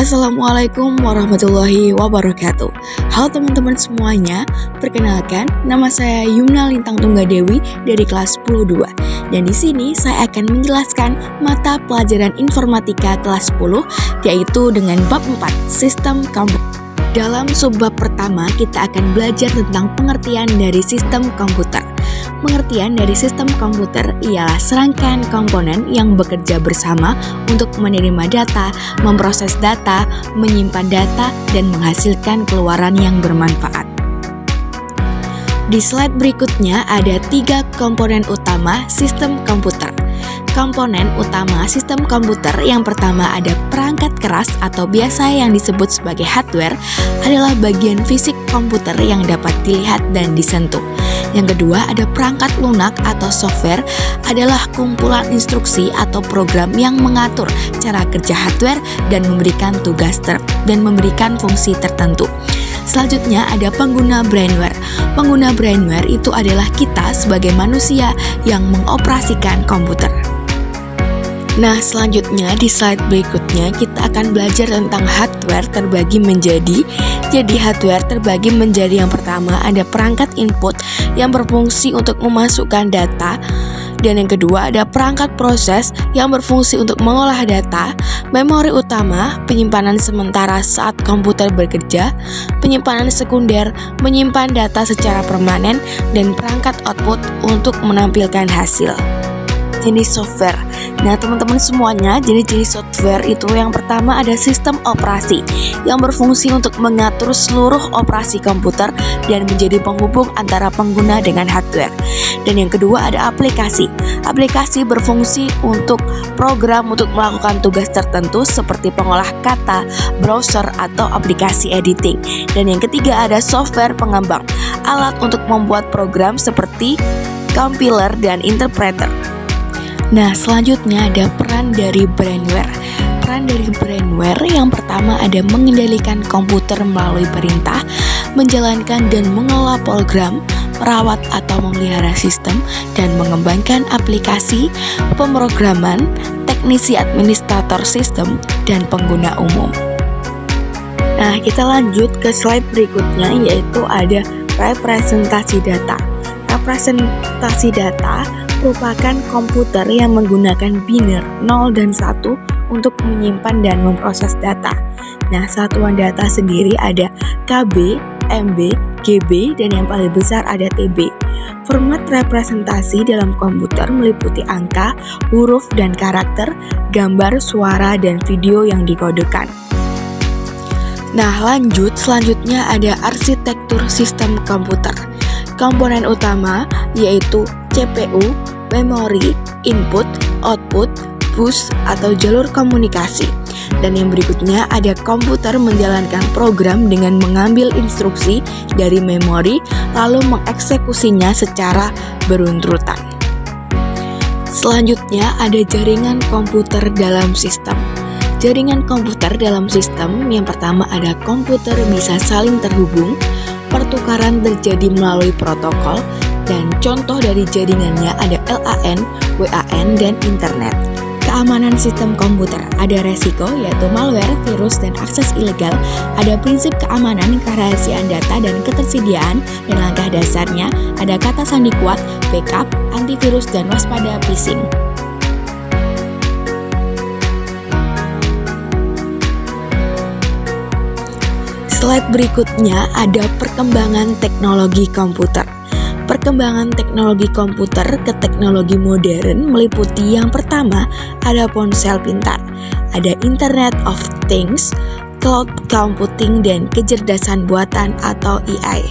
Assalamualaikum warahmatullahi wabarakatuh. Halo teman-teman semuanya, perkenalkan nama saya Yumna Lintang Tunggadewi dari kelas 10-2. Dan di sini saya akan menjelaskan mata pelajaran informatika kelas 10 yaitu dengan bab 4, sistem komputer. Dalam subbab pertama kita akan belajar tentang pengertian dari sistem komputer. Pengertian dari sistem komputer ialah serangkaian komponen yang bekerja bersama untuk menerima data, memproses data, menyimpan data, dan menghasilkan keluaran yang bermanfaat. Di slide berikutnya ada 3 komponen utama sistem komputer. Komponen utama sistem komputer yang pertama ada perangkat keras atau biasa yang disebut sebagai hardware, adalah bagian fisik komputer yang dapat dilihat dan disentuh. Yang kedua ada perangkat lunak atau software, adalah kumpulan instruksi atau program yang mengatur cara kerja hardware dan memberikan tugas dan memberikan fungsi tertentu. Selanjutnya ada pengguna brainware. Pengguna brainware itu adalah kita sebagai manusia yang mengoperasikan komputer. Nah, selanjutnya di slide berikutnya kita akan belajar tentang hardware terbagi menjadi. Jadi hardware terbagi menjadi yang pertama ada perangkat input yang berfungsi untuk memasukkan data. Dan yang kedua ada perangkat proses yang berfungsi untuk mengolah data, memori utama, penyimpanan sementara saat komputer bekerja, penyimpanan sekunder, menyimpan data secara permanen, dan perangkat output untuk menampilkan hasil. Jenis software. Nah teman-teman semuanya, jenis-jenis software itu yang pertama ada sistem operasi yang berfungsi untuk mengatur seluruh operasi komputer dan menjadi penghubung antara pengguna dengan hardware. Dan yang kedua ada aplikasi. Aplikasi berfungsi untuk program untuk melakukan tugas tertentu seperti pengolah kata, browser, atau aplikasi editing. Dan yang ketiga ada software pengembang, alat untuk membuat program seperti compiler dan interpreter. Nah, selanjutnya ada peran dari brainware. Peran dari brainware yang pertama ada mengendalikan komputer melalui perintah, menjalankan dan mengelola program, merawat atau memelihara sistem, dan mengembangkan aplikasi, pemrograman, teknisi administrator sistem, dan pengguna umum. Nah, kita lanjut ke slide berikutnya yaitu ada representasi data. Representasi data merupakan komputer yang menggunakan biner 0 dan 1 untuk menyimpan dan memproses data. Nah, satuan data sendiri ada KB, MB, GB, dan yang paling besar ada TB. Format representasi dalam komputer meliputi angka, huruf, dan karakter, gambar, suara, dan video yang dikodekan. Nah, selanjutnya ada arsitektur sistem komputer. Komponen utama yaitu CPU, memori, input, output, bus atau jalur komunikasi. Dan yang berikutnya ada komputer menjalankan program dengan mengambil instruksi dari memori lalu mengeksekusinya secara berurutan. Selanjutnya ada jaringan komputer dalam sistem. Jaringan komputer dalam sistem yang pertama ada komputer bisa saling terhubung, pertukaran terjadi melalui protokol, dan contoh dari jaringannya ada LAN, WAN, dan internet. Keamanan sistem komputer ada resiko yaitu malware, virus, dan akses ilegal. Ada prinsip keamanan, kerahasiaan data, dan ketersediaan. Dan langkah dasarnya ada kata sandi kuat, backup, antivirus, dan waspada phishing. Slide berikutnya ada perkembangan teknologi komputer. Perkembangan teknologi komputer ke teknologi modern meliputi yang pertama ada ponsel pintar, ada Internet of Things, cloud computing, dan kecerdasan buatan atau AI.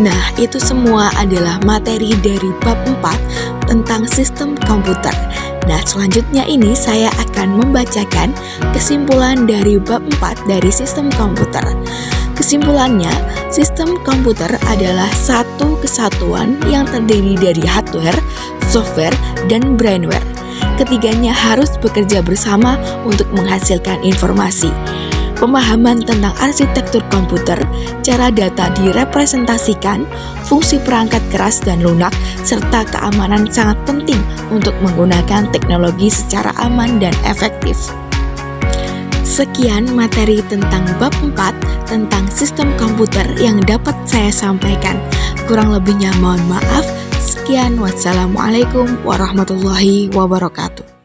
Nah, itu semua adalah materi dari bab 4 tentang sistem komputer. Nah, selanjutnya ini saya akan membacakan kesimpulan dari bab 4 dari sistem komputer. Kesimpulannya, sistem komputer adalah satu kesatuan yang terdiri dari hardware, software, dan brainware. Ketiganya harus bekerja bersama untuk menghasilkan informasi. Pemahaman tentang arsitektur komputer, cara data direpresentasikan, fungsi perangkat keras dan lunak, serta keamanan sangat penting untuk menggunakan teknologi secara aman dan efektif. Sekian materi tentang bab 4 tentang sistem komputer yang dapat saya sampaikan. Kurang lebihnya mohon maaf. Sekian, wassalamualaikum warahmatullahi wabarakatuh.